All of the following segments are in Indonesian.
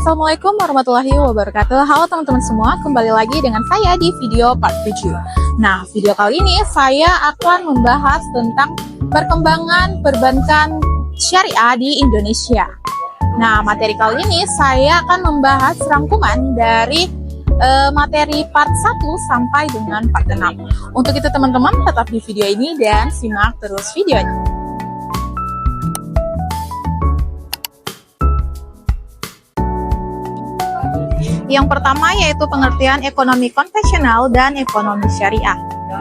Assalamualaikum warahmatullahi wabarakatuh. Halo teman-teman semua, kembali lagi dengan saya di video part 7. Nah, video kali ini saya akan membahas tentang perkembangan perbankan syariah di Indonesia. Nah, materi kali ini saya akan membahas rangkuman dari materi part 1 sampai dengan part 6. Untuk itu teman-teman tetap di video ini dan simak terus videonya. Yang pertama yaitu pengertian ekonomi konvensional dan ekonomi syariah.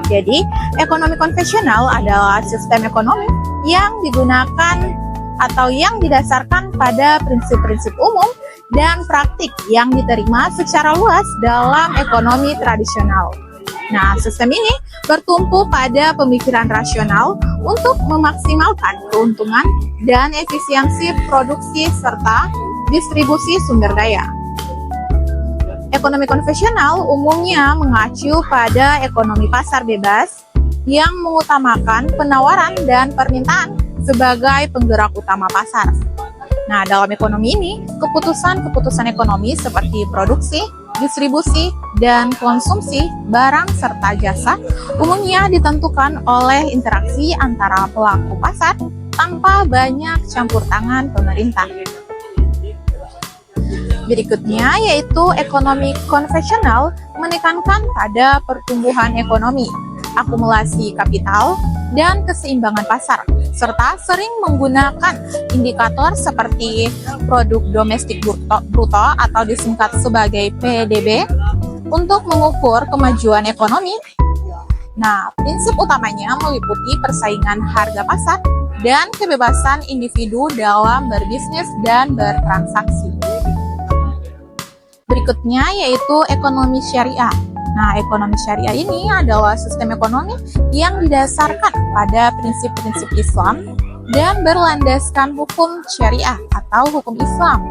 Jadi, ekonomi konvensional adalah sistem ekonomi yang digunakan atau yang didasarkan pada prinsip-prinsip umum dan praktik yang diterima secara luas dalam ekonomi tradisional. Nah, sistem ini bertumpu pada pemikiran rasional untuk memaksimalkan keuntungan dan efisiensi produksi serta distribusi sumber daya. Ekonomi konvensional umumnya mengacu pada ekonomi pasar bebas yang mengutamakan penawaran dan permintaan sebagai penggerak utama pasar. Nah, dalam ekonomi ini, keputusan-keputusan ekonomi seperti produksi, distribusi, dan konsumsi barang serta jasa umumnya ditentukan oleh interaksi antara pelaku pasar tanpa banyak campur tangan pemerintah. Berikutnya yaitu ekonomi konvensional menekankan pada pertumbuhan ekonomi, akumulasi kapital, dan keseimbangan pasar, serta sering menggunakan indikator seperti produk domestik bruto atau disingkat sebagai PDB untuk mengukur kemajuan ekonomi. Nah, prinsip utamanya meliputi persaingan harga pasar dan kebebasan individu dalam berbisnis dan bertransaksi. Berikutnya yaitu ekonomi syariah. Nah, ekonomi syariah ini adalah sistem ekonomi yang didasarkan pada prinsip-prinsip Islam dan berlandaskan hukum syariah atau hukum Islam.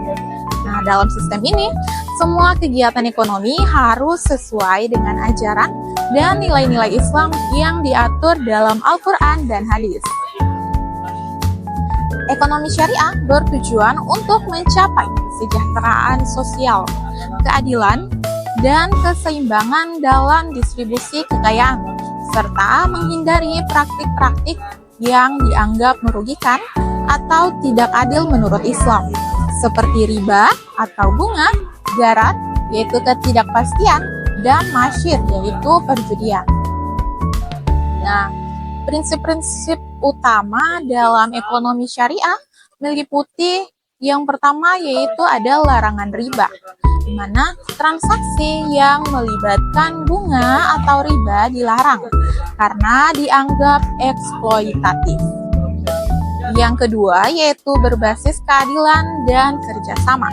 Nah, dalam sistem ini, semua kegiatan ekonomi harus sesuai dengan ajaran dan nilai-nilai Islam yang diatur dalam Al-Quran dan hadis. Ekonomi syariah bertujuan untuk mencapai kesejahteraan sosial, keadilan, dan keseimbangan dalam distribusi kekayaan, serta menghindari praktik-praktik yang dianggap merugikan atau tidak adil menurut Islam, seperti riba atau bunga, garat, yaitu ketidakpastian, dan masyir, yaitu perjudian. Nah, prinsip-prinsip utama dalam ekonomi syariah meliputi yang pertama yaitu ada larangan riba, di mana transaksi yang melibatkan bunga atau riba dilarang karena dianggap eksploitatif. Yang kedua yaitu berbasis keadilan dan kerjasama,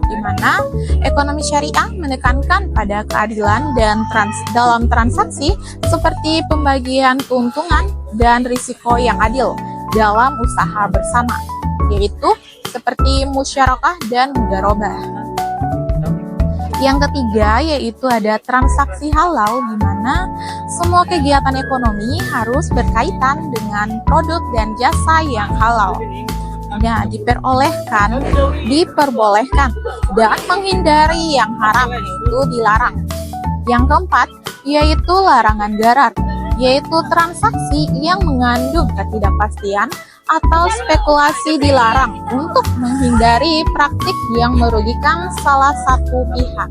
di mana ekonomi syariah menekankan pada keadilan dan dalam transaksi seperti pembagian keuntungan dan risiko yang adil dalam usaha bersama, yaitu seperti musyarakah dan mudharabah. Yang ketiga yaitu ada transaksi halal, di mana semua kegiatan ekonomi harus berkaitan dengan produk dan jasa yang halal. Nah, diperbolehkan dan menghindari yang haram, yaitu dilarang. Yang keempat yaitu larangan garar, yaitu transaksi yang mengandung ketidakpastian atau spekulasi dilarang untuk menghindari praktik yang merugikan salah satu pihak.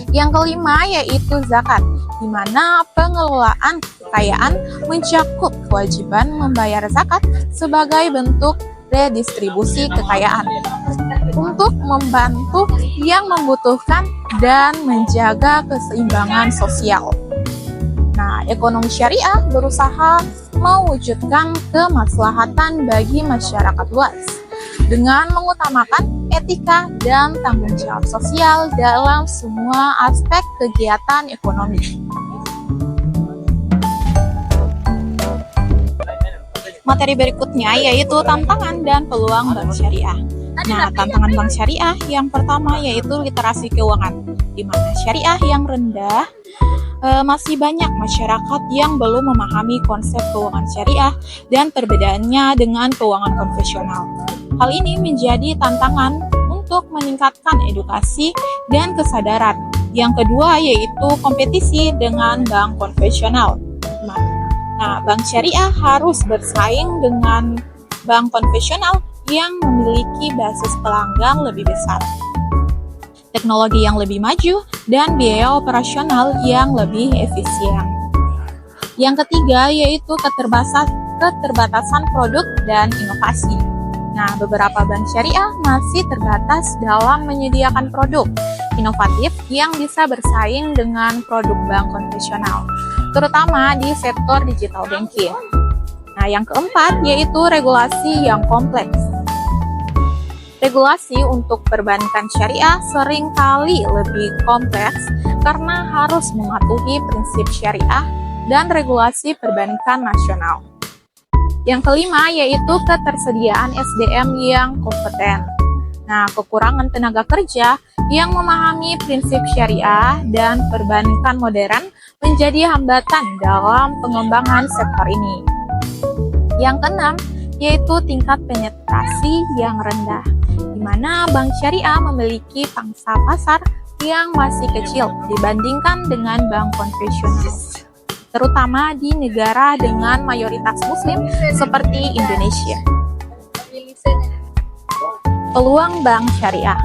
Yang kelima yaitu zakat, di mana pengelolaan kekayaan mencakup kewajiban membayar zakat sebagai bentuk redistribusi kekayaan untuk membantu yang membutuhkan dan menjaga keseimbangan sosial. Nah, ekonomi syariah berusaha mewujudkan kemaslahatan bagi masyarakat luas dengan mengutamakan etika dan tanggung jawab sosial dalam semua aspek kegiatan ekonomi. Materi berikutnya yaitu tantangan dan peluang bank syariah. Nah, tantangan bank syariah yang pertama yaitu literasi keuangan, di mana syariah yang rendah masih banyak masyarakat yang belum memahami konsep keuangan syariah dan perbedaannya dengan keuangan konvensional. Hal ini menjadi tantangan untuk untuk meningkatkan edukasi dan kesadaran. Yang kedua yaitu kompetisi dengan bank konvensional. Nah, bank syariah harus bersaing dengan bank konvensional yang memiliki basis pelanggan lebih besar, teknologi yang lebih maju, dan biaya operasional yang lebih efisien. Yang ketiga yaitu keterbatasan produk dan inovasi. Nah, beberapa bank syariah masih terbatas dalam menyediakan produk inovatif yang bisa bersaing dengan produk bank konvensional, terutama di sektor digital banking. Nah, yang keempat yaitu regulasi yang kompleks. Regulasi untuk perbankan syariah seringkali lebih kompleks karena harus mematuhi prinsip syariah dan regulasi perbankan nasional. Yang kelima yaitu ketersediaan SDM yang kompeten. Nah, kekurangan tenaga kerja yang memahami prinsip syariah dan perbankan modern menjadi hambatan dalam pengembangan sektor ini. Yang keenam yaitu tingkat penetrasi yang rendah, di mana bank syariah memiliki pangsa pasar yang masih kecil dibandingkan dengan bank konvensional, terutama di negara dengan mayoritas muslim seperti Indonesia. Peluang bank syariah.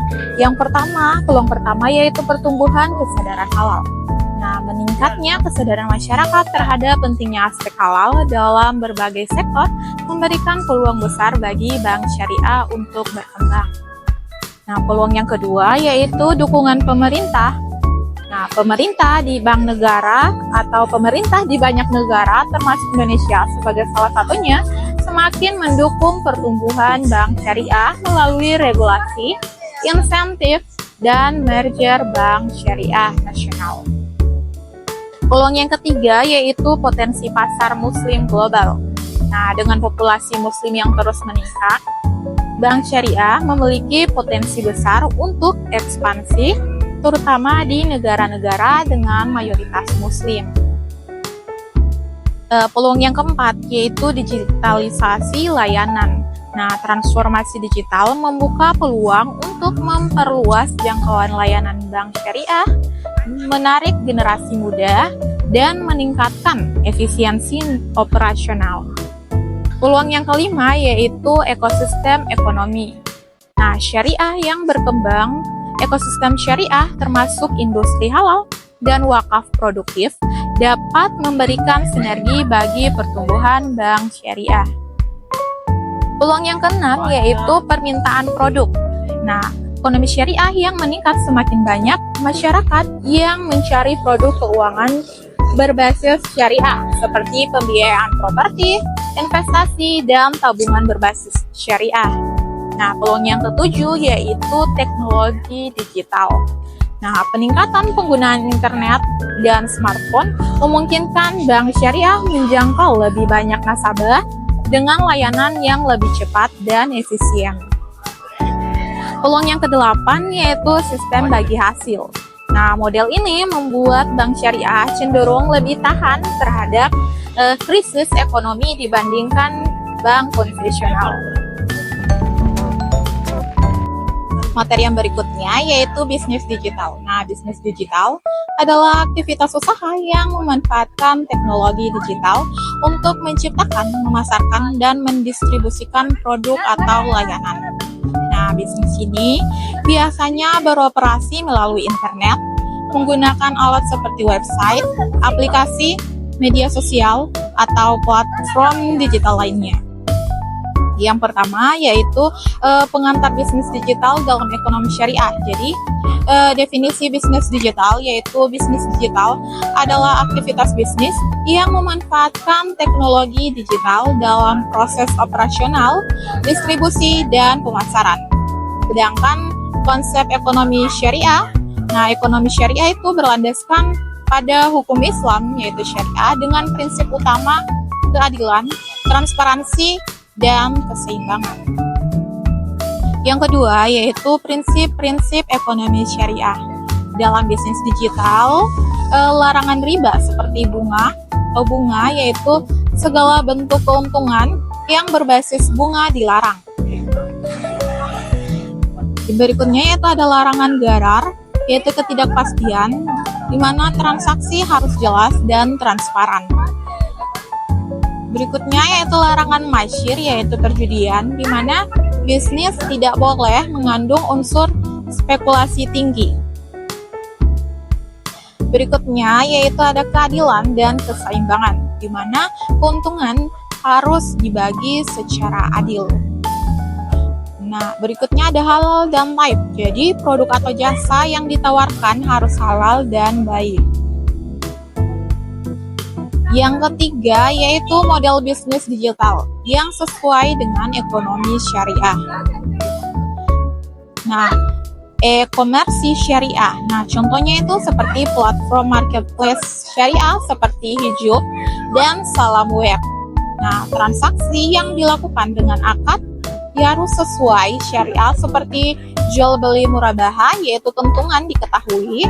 Peluang pertama yaitu pertumbuhan kesadaran halal. Nah, meningkatnya kesadaran masyarakat terhadap pentingnya aspek halal dalam berbagai sektor memberikan peluang besar bagi bank syariah untuk berkembang. Nah, peluang yang kedua yaitu dukungan pemerintah. Nah, pemerintah di bank negara atau pemerintah di banyak negara termasuk Indonesia sebagai salah satunya semakin mendukung pertumbuhan bank syariah melalui regulasi, insentif, dan merger bank syariah nasional. Peluang yang ketiga yaitu potensi pasar muslim global. Nah, dengan populasi muslim yang terus meningkat, bank syariah memiliki potensi besar untuk ekspansi, terutama di negara-negara dengan mayoritas muslim. Peluang yang keempat yaitu digitalisasi layanan. Nah, transformasi digital membuka peluang untuk memperluas jangkauan layanan bank syariah, menarik generasi muda, dan meningkatkan efisiensi operasional. Peluang yang kelima yaitu ekosistem ekonomi. Nah, syariah yang berkembang, ekosistem syariah termasuk industri halal dan wakaf produktif dapat memberikan sinergi bagi pertumbuhan bank syariah. Peluang yang keenam yaitu permintaan produk. Nah, ekonomi syariah yang meningkat semakin banyak masyarakat yang mencari produk keuangan berbasis syariah seperti pembiayaan properti, investasi, dan tabungan berbasis syariah. Nah, peluang yang ketujuh yaitu teknologi digital. Nah, peningkatan penggunaan internet dan smartphone memungkinkan bank syariah menjangkau lebih banyak nasabah dengan layanan yang lebih cepat dan efisien. Peluang yang kedelapan yaitu sistem bagi hasil. Nah, model ini membuat bank syariah cenderung lebih tahan terhadap krisis ekonomi dibandingkan bank konvensional. Materi yang berikutnya yaitu bisnis digital. Nah, bisnis digital adalah aktivitas usaha yang memanfaatkan teknologi digital untuk menciptakan, memasarkan, dan mendistribusikan produk atau layanan. Nah, bisnis ini biasanya beroperasi melalui internet, menggunakan alat seperti website, aplikasi, media sosial, atau platform digital lainnya. Yang pertama yaitu pengantar bisnis digital dalam ekonomi syariah. Jadi definisi bisnis digital yaitu bisnis digital adalah aktivitas bisnis yang memanfaatkan teknologi digital dalam proses operasional, distribusi, dan pemasaran. Sedangkan konsep ekonomi syariah, nah ekonomi syariah itu berlandaskan pada hukum Islam yaitu syariah dengan prinsip utama keadilan, transparansi, dan keseimbangan. Yang kedua yaitu prinsip-prinsip ekonomi syariah. Dalam bisnis digital, larangan riba seperti bunga yaitu segala bentuk keuntungan yang berbasis bunga dilarang. Berikutnya yaitu ada larangan garar, yaitu ketidakpastian, di mana transaksi harus jelas dan transparan. Berikutnya yaitu larangan masyir, yaitu perjudian, di mana bisnis tidak boleh mengandung unsur spekulasi tinggi. Berikutnya yaitu ada keadilan dan keseimbangan, di mana keuntungan harus dibagi secara adil. Nah, berikutnya ada halal dan laib. Jadi, produk atau jasa yang ditawarkan harus halal dan baik. Yang ketiga yaitu model bisnis digital yang sesuai dengan ekonomi syariah. Nah, e-komersi syariah. Nah, contohnya itu seperti platform marketplace syariah seperti Hijab dan Salam Web. Nah, transaksi yang dilakukan dengan akad harus sesuai syariah seperti jual beli murabaha, yaitu keuntungan diketahui.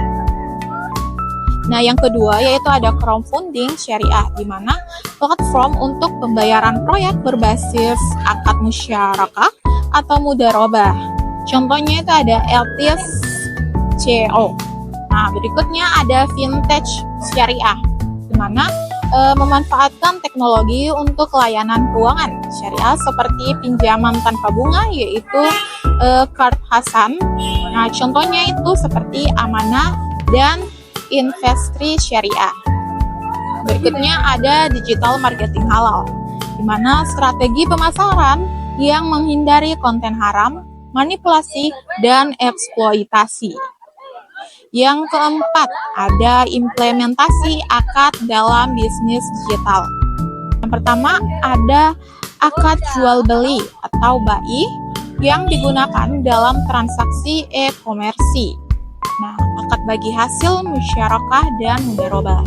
Nah, yang kedua yaitu ada crowdfunding syariah, di mana platform untuk pembayaran proyek berbasis akad musyarakah atau mudharabah. Contohnya itu ada LTS-CO. Nah, berikutnya ada vintage syariah, di mana memanfaatkan teknologi untuk layanan keuangan syariah seperti pinjaman tanpa bunga, yaitu Qard Hasan. Nah, contohnya itu seperti Amanah dan Investri syariah. Berikutnya ada digital marketing halal, di mana strategi pemasaran yang menghindari konten haram, manipulasi, dan eksploitasi. Yang keempat, ada implementasi akad dalam bisnis digital. Yang pertama, ada akad jual beli atau bai yang digunakan dalam transaksi e-komersi. Nah, akad bagi hasil musyarakah dan mudharabah.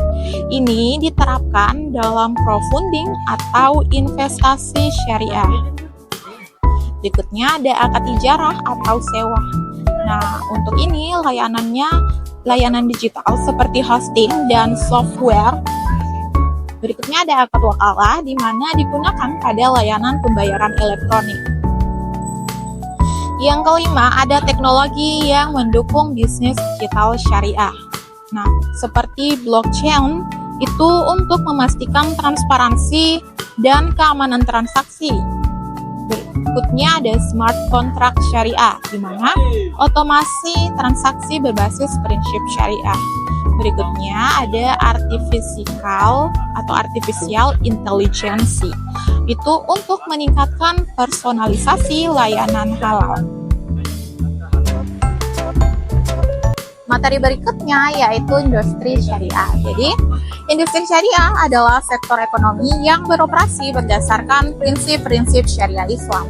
Ini diterapkan dalam crowdfunding atau investasi syariah. Berikutnya ada akad ijarah atau sewa. Nah, untuk ini layanan digital seperti hosting dan software. Berikutnya ada akad wakalah, di mana digunakan pada layanan pembayaran elektronik. Yang kelima ada teknologi yang mendukung bisnis digital syariah. Nah, seperti blockchain itu untuk memastikan transparansi dan keamanan transaksi. Berikutnya ada smart contract syariah, di mana otomasi transaksi berbasis prinsip syariah. Berikutnya ada artificial intelligence. Itu untuk meningkatkan personalisasi layanan halal. Materi berikutnya yaitu industri syariah. Jadi, industri syariah adalah sektor ekonomi yang beroperasi berdasarkan prinsip-prinsip syariah Islam.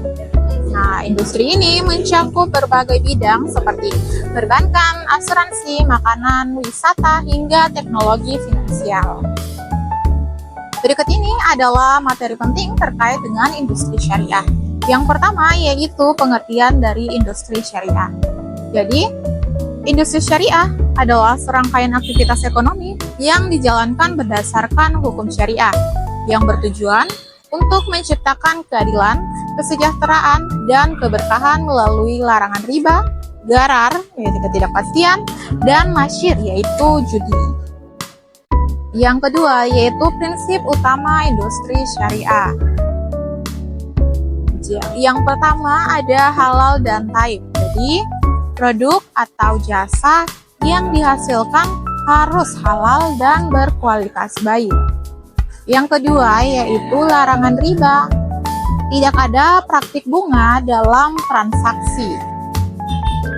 Nah, industri ini mencakup berbagai bidang seperti perbankan, asuransi, makanan, wisata, hingga teknologi finansial. Berikut ini adalah materi penting terkait dengan industri syariah. Yang pertama yaitu pengertian dari industri syariah. Jadi, industri syariah adalah serangkaian aktivitas ekonomi yang dijalankan berdasarkan hukum syariah yang bertujuan untuk menciptakan keadilan, kesejahteraan, dan keberkahan melalui larangan riba, garar, yaitu ketidakpastian, dan masyir, yaitu judi. Yang kedua yaitu prinsip utama industri syariah. Yang pertama ada halal dan thayyib. Jadi, produk atau jasa yang dihasilkan harus halal dan berkualitas baik. Yang kedua yaitu larangan riba. Tidak ada praktik bunga dalam transaksi.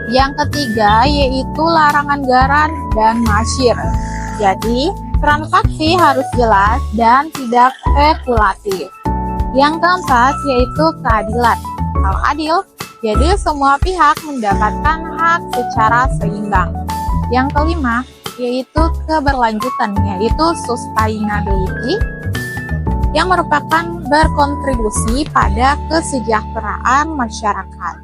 Yang ketiga yaitu larangan garar dan masyir. Jadi, transaksi harus jelas dan tidak spekulatif. Yang keempat yaitu keadilan. Hal adil, jadi semua pihak mendapatkan hak secara seimbang. Yang kelima yaitu keberlanjutan, yaitu sustainability, yang merupakan berkontribusi pada kesejahteraan masyarakat.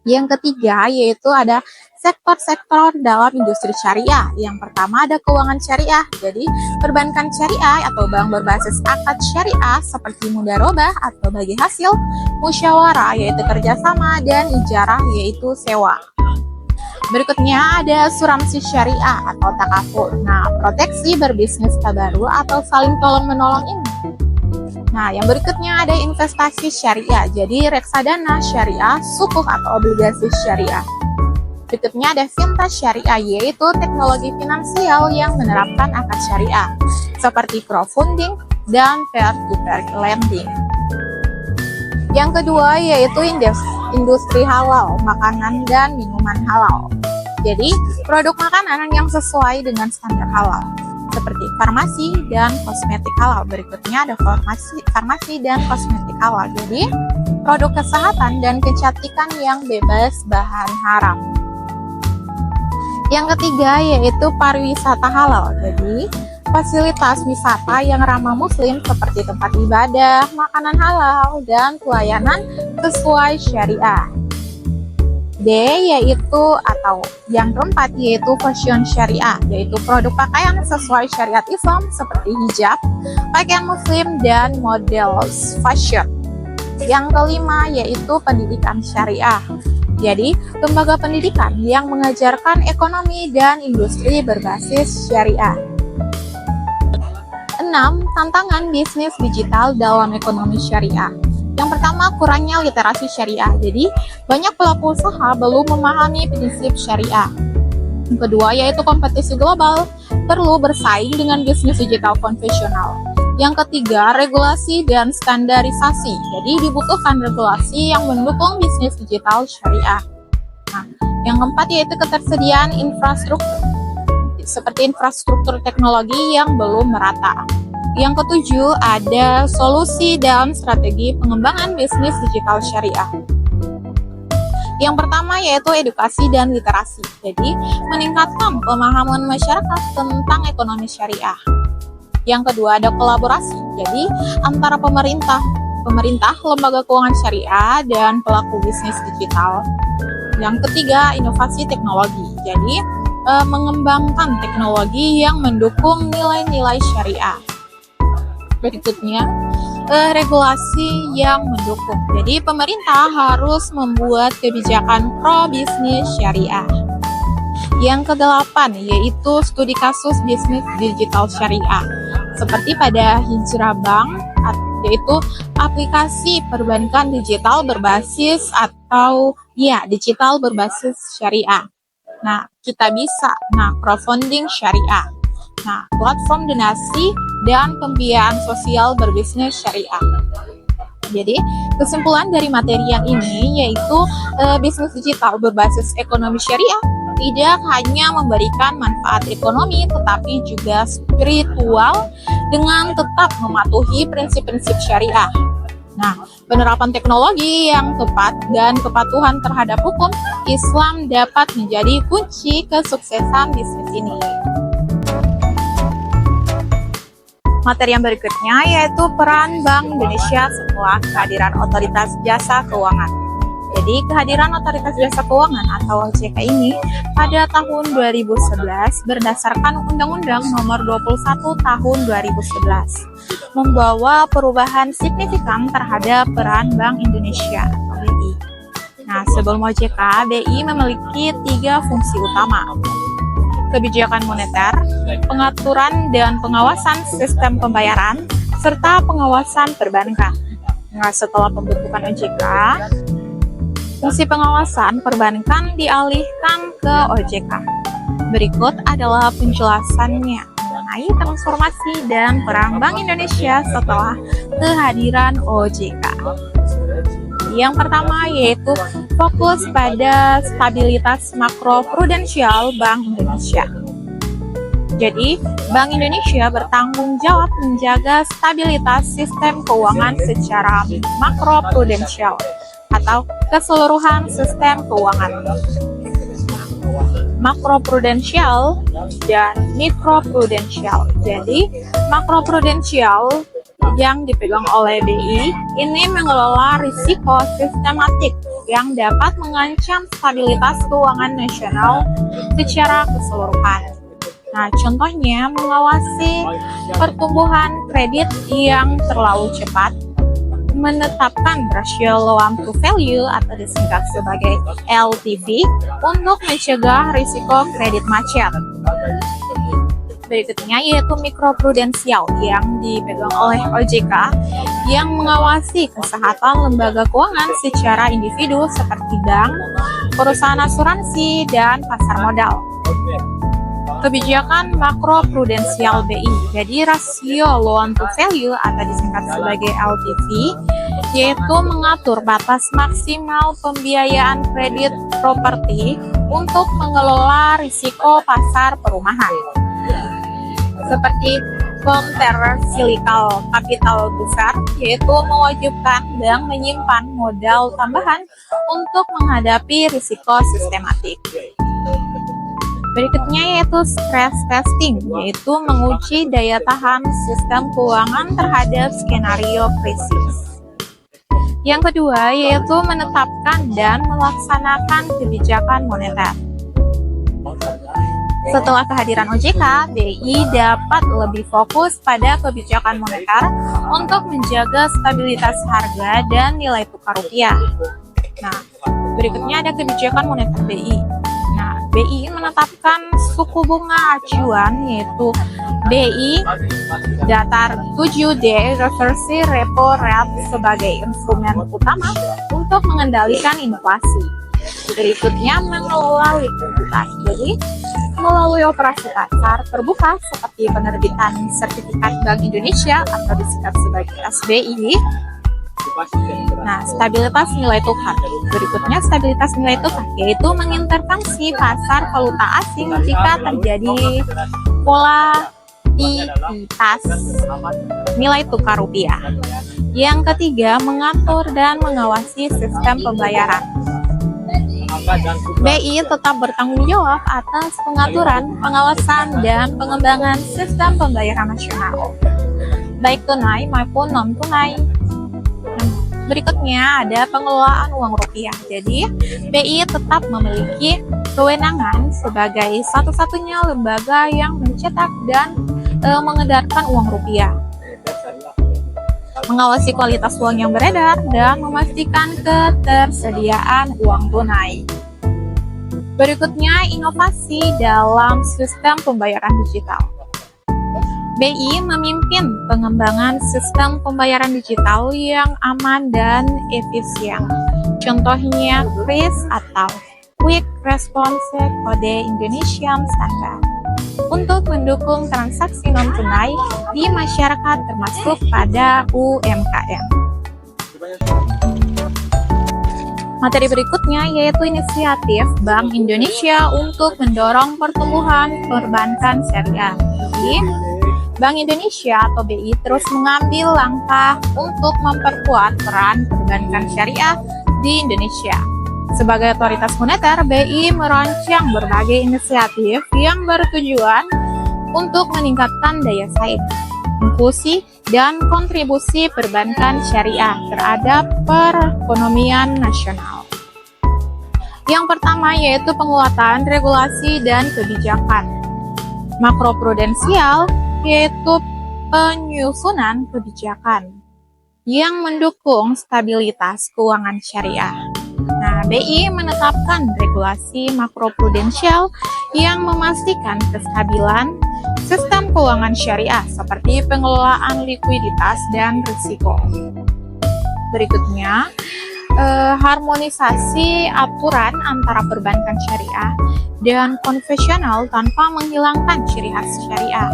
Yang ketiga yaitu ada sektor-sektor dalam industri syariah. Yang pertama ada keuangan syariah. Jadi, perbankan syariah atau bank berbasis akad syariah seperti mudharabah atau bagi hasil, musyawarah yaitu kerjasama, dan ijarah yaitu sewa. Berikutnya ada asuransi syariah atau takaful. Nah, proteksi berbisnis tabaru atau saling tolong-menolong ini. Nah, yang berikutnya ada investasi syariah. Jadi, reksadana syariah, sukuk atau obligasi syariah. Berikutnya ada fintech syariah, yaitu teknologi finansial yang menerapkan akad syariah, seperti crowdfunding dan peer-to-peer lending. Yang kedua yaitu industri halal, makanan dan minuman halal. Jadi, produk makanan yang sesuai dengan standar halal, seperti farmasi dan kosmetik halal. Berikutnya ada farmasi dan kosmetik halal. Jadi, produk kesehatan dan kecantikan yang bebas bahan haram. Yang ketiga yaitu pariwisata halal. Jadi, fasilitas wisata yang ramah muslim seperti tempat ibadah, makanan halal, dan pelayanan sesuai syariah. D yaitu atau yang keempat yaitu fashion syariah, yaitu produk pakaian sesuai syariat Islam seperti hijab, pakaian muslim, dan model fashion. Yang kelima yaitu pendidikan syariah. Jadi, lembaga pendidikan yang mengajarkan ekonomi dan industri berbasis syariah. 6. Tantangan bisnis digital dalam ekonomi syariah. Yang pertama, kurangnya literasi syariah. Jadi, banyak pelaku usaha belum memahami prinsip syariah. Yang kedua, yaitu kompetisi global, perlu bersaing dengan bisnis digital konvensional. Yang ketiga, regulasi dan standarisasi. Jadi, dibutuhkan regulasi yang mendukung bisnis digital syariah. Nah, yang keempat yaitu ketersediaan infrastruktur, seperti infrastruktur teknologi yang belum merata. Yang ketujuh, ada solusi dan strategi pengembangan bisnis digital syariah. Yang pertama yaitu edukasi dan literasi. Jadi, meningkatkan pemahaman masyarakat tentang ekonomi syariah. Yang kedua, ada kolaborasi. Jadi, antara pemerintah, lembaga keuangan syariah, dan pelaku bisnis digital. Yang ketiga, inovasi teknologi. Jadi, mengembangkan teknologi yang mendukung nilai-nilai syariah. Berikutnya, regulasi yang mendukung. Jadi, pemerintah harus membuat kebijakan pro-bisnis syariah. Yang kedelapan, yaitu studi kasus bisnis digital syariah. Seperti pada Hijrah Bank, yaitu aplikasi perbankan digital berbasis digital berbasis syariah. Nah, kita bisa, crowdfunding syariah. Nah, platform donasi dan pembiayaan sosial berbisnis syariah. Jadi, kesimpulan dari materi yang ini yaitu bisnis digital berbasis ekonomi syariah tidak hanya memberikan manfaat ekonomi, tetapi juga spiritual dengan tetap mematuhi prinsip-prinsip syariah. Nah, penerapan teknologi yang tepat dan kepatuhan terhadap hukum Islam dapat menjadi kunci kesuksesan bisnis ini. Materi yang berikutnya yaitu peran Bank Indonesia setelah kehadiran Otoritas Jasa Keuangan. Jadi, kehadiran Otoritas Jasa Keuangan atau OJK ini pada tahun 2011 berdasarkan Undang-Undang Nomor 21 Tahun 2011 membawa perubahan signifikan terhadap peran Bank Indonesia atau BI. Nah, sebelum OJK, BI memiliki 3 fungsi utama: kebijakan moneter, pengaturan dan pengawasan sistem pembayaran, serta pengawasan perbankan. Nah, setelah pembentukan OJK, fungsi pengawasan perbankan dialihkan ke OJK. Berikut adalah penjelasannya mengenai transformasi dan peran Bank Indonesia setelah kehadiran OJK. Yang pertama yaitu fokus pada stabilitas makroprudensial Bank Indonesia. Jadi, Bank Indonesia bertanggung jawab menjaga stabilitas sistem keuangan secara makroprudensial atau keseluruhan sistem keuangan. Makroprudensial dan mikroprudensial. Jadi, makroprudensial yang dipegang oleh BI ini mengelola risiko sistematik yang dapat mengancam stabilitas keuangan nasional secara keseluruhan. Nah, contohnya mengawasi pertumbuhan kredit yang terlalu cepat, menetapkan rasio loan to value atau disingkat sebagai LTV untuk mencegah risiko kredit macet. Berikutnya yaitu mikroprudensial yang dipegang oleh OJK yang mengawasi kesehatan lembaga keuangan secara individu seperti bank, perusahaan asuransi, dan pasar modal. Kebijakan makroprudensial BI, jadi rasio loan to value atau disingkat sebagai LTV, yaitu mengatur batas maksimal pembiayaan kredit properti untuk mengelola risiko pasar perumahan. Seperti countercyclical capital besar, yaitu mewajibkan bank menyimpan modal tambahan untuk menghadapi risiko sistematik. Berikutnya yaitu stress testing, yaitu menguji daya tahan sistem keuangan terhadap skenario krisis. Yang kedua yaitu menetapkan dan melaksanakan kebijakan moneter. Setelah kehadiran OJK, BI dapat lebih fokus pada kebijakan moneter untuk menjaga stabilitas harga dan nilai tukar rupiah. Nah, berikutnya ada kebijakan moneter BI. Nah, BI menetapkan suku bunga acuan yaitu BI datar 7D reversi repo rate sebagai instrumen utama untuk mengendalikan inflasi. Berikutnya mengelola likuiditas. Jadi, melalui operasi pasar terbuka seperti penerbitan sertifikat Bank Indonesia atau disingkat sebagai SBI. Nah, stabilitas nilai tukar. Berikutnya stabilitas nilai tukar, yaitu mengintervensi pasar valuta asing jika terjadi volatilitas nilai tukar rupiah. Yang ketiga, mengatur dan mengawasi sistem pembayaran. BI tetap bertanggung jawab atas pengaturan, pengawasan, dan pengembangan sistem pembayaran nasional, baik tunai maupun non-tunai. Berikutnya ada pengelolaan uang rupiah. Jadi, BI tetap memiliki kewenangan sebagai satu-satunya lembaga yang mencetak dan mengedarkan uang rupiah, mengawasi kualitas uang yang beredar, dan memastikan ketersediaan uang tunai. Berikutnya, inovasi dalam sistem pembayaran digital. BI memimpin pengembangan sistem pembayaran digital yang aman dan efisien. Contohnya KRIS atau Quick Response Kode Indonesian Standard untuk mendukung transaksi non-tunai di masyarakat termasuk pada UMKM. Materi berikutnya yaitu inisiatif Bank Indonesia untuk mendorong pertumbuhan perbankan syariah. Jadi, Bank Indonesia atau BI terus mengambil langkah untuk memperkuat peran perbankan syariah di Indonesia. Sebagai otoritas moneter, BI merancang berbagai inisiatif yang bertujuan untuk meningkatkan daya saing, inklusi, dan kontribusi perbankan syariah terhadap perekonomian nasional. Yang pertama yaitu penguatan regulasi dan kebijakan. Makroprudensial yaitu penyusunan kebijakan yang mendukung stabilitas keuangan syariah. Nah, BI menetapkan regulasi makroprudensial yang memastikan kestabilan sistem keuangan syariah seperti pengelolaan likuiditas dan risiko. Berikutnya, harmonisasi aturan antara perbankan syariah dan konvensional tanpa menghilangkan ciri khas syariah.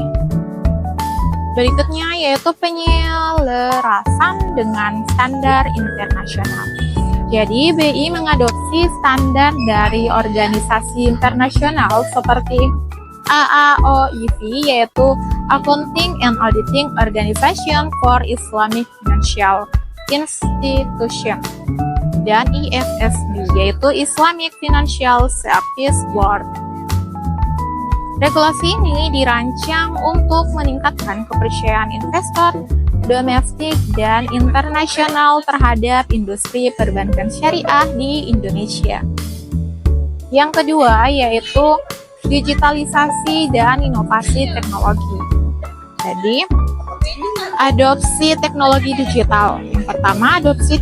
Berikutnya yaitu penyelarasan dengan standar internasional. Jadi, BI mengadopsi standar dari organisasi internasional seperti AAOIV, yaitu Accounting and Auditing Organization for Islamic Financial Institution, dan IFSB, yaitu Islamic Financial Services Board. Regulasi ini dirancang untuk meningkatkan kepercayaan investor domestik dan internasional terhadap industri perbankan syariah di Indonesia. Yang kedua yaitu digitalisasi dan inovasi teknologi. Jadi, adopsi teknologi digital. Yang pertama, adopsi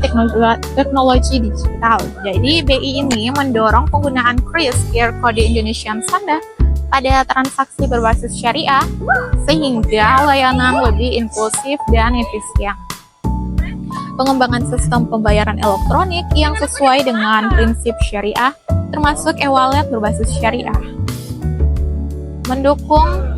teknologi digital. Jadi, BI ini mendorong penggunaan KRIS (Kode Indonesian Standard) pada transaksi berbasis syariah sehingga layanan lebih inklusif dan efisien. Pengembangan sistem pembayaran elektronik yang sesuai dengan prinsip syariah, termasuk e-wallet berbasis syariah. Mendukung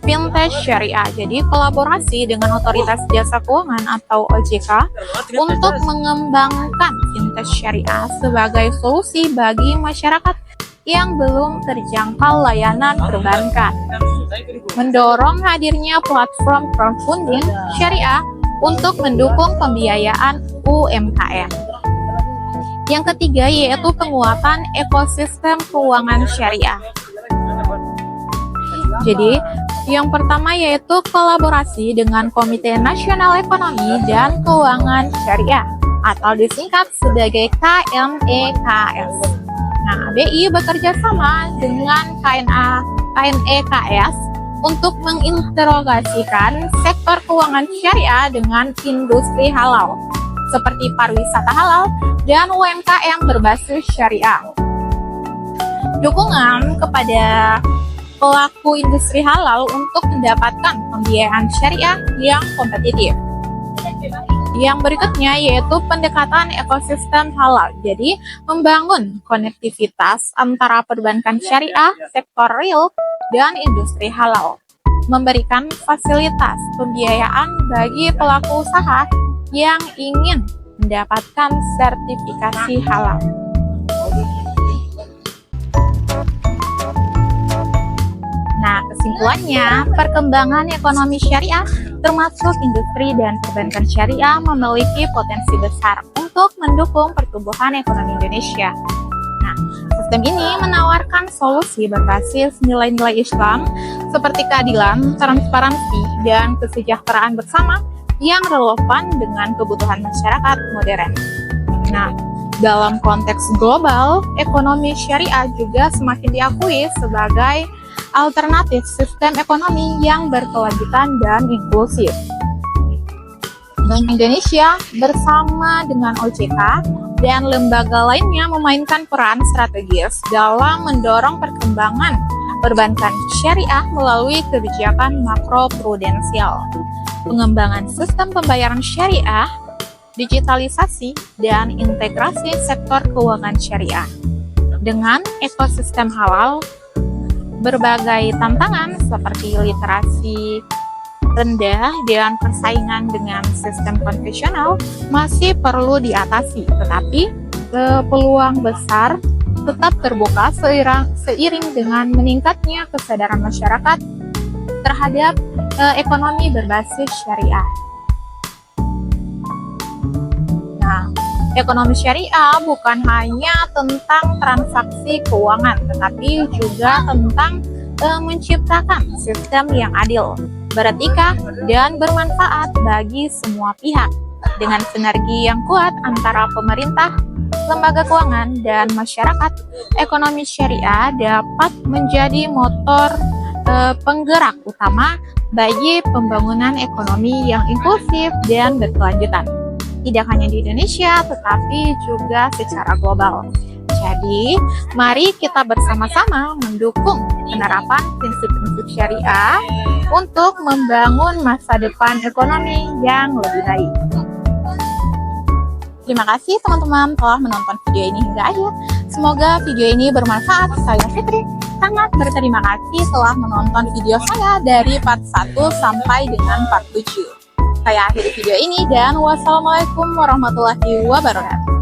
fintech syariah, jadi kolaborasi dengan Otoritas Jasa Keuangan atau OJK untuk mengembangkan fintech syariah sebagai solusi bagi masyarakat yang belum terjangkau layanan perbankan. Mendorong hadirnya platform crowdfunding syariah untuk mendukung pembiayaan UMKM. Yang ketiga yaitu penguatan ekosistem keuangan syariah. Jadi, yang pertama yaitu kolaborasi dengan Komite Nasional Ekonomi dan Keuangan Syariah atau disingkat sebagai KNEKS. Nah, BI bekerja sama dengan KNEKS untuk menginterogasikan sektor keuangan syariah dengan industri halal seperti pariwisata halal dan UMKM berbasis syariah. Dukungan kepada pelaku industri halal untuk mendapatkan pembiayaan syariah yang kompetitif. Yang berikutnya yaitu pendekatan ekosistem halal. Jadi, membangun konektivitas antara perbankan syariah, sektor real, dan industri halal. Memberikan fasilitas pembiayaan bagi pelaku usaha yang ingin mendapatkan sertifikasi halal. Nah, kesimpulannya, perkembangan ekonomi syariah termasuk industri dan perbankan syariah memiliki potensi besar untuk mendukung pertumbuhan ekonomi Indonesia. Nah, sistem ini menawarkan solusi berbasis nilai-nilai Islam seperti keadilan, transparansi, dan kesejahteraan bersama yang relevan dengan kebutuhan masyarakat modern. Nah, dalam konteks global, ekonomi syariah juga semakin diakui sebagai alternatif sistem ekonomi yang berkelanjutan dan inklusif. Bank Indonesia bersama dengan OJK dan lembaga lainnya memainkan peran strategis dalam mendorong perkembangan perbankan syariah melalui kebijakan makroprudensial, pengembangan sistem pembayaran syariah, digitalisasi, dan integrasi sektor keuangan syariah. Dengan ekosistem halal, berbagai tantangan seperti literasi rendah dan persaingan dengan sistem konvensional masih perlu diatasi, tetapi peluang besar tetap terbuka seiring dengan meningkatnya kesadaran masyarakat terhadap ekonomi berbasis syariah. Nah, ekonomi syariah bukan hanya tentang transaksi keuangan, tetapi juga tentang menciptakan sistem yang adil, beretika, dan bermanfaat bagi semua pihak. Dengan sinergi yang kuat antara pemerintah, lembaga keuangan, dan masyarakat, ekonomi syariah dapat menjadi motor penggerak utama bagi pembangunan ekonomi yang inklusif dan berkelanjutan. Tidak hanya di Indonesia, tetapi juga secara global. Jadi, mari kita bersama-sama mendukung penerapan prinsip-prinsip syariah untuk membangun masa depan ekonomi yang lebih baik. Terima kasih teman-teman telah menonton video ini hingga akhir. Semoga video ini bermanfaat. Saya Fitri sangat berterima kasih telah menonton video saya dari part 1 sampai dengan part 7. Saya akhiri video ini dan wassalamualaikum warahmatullahi wabarakatuh.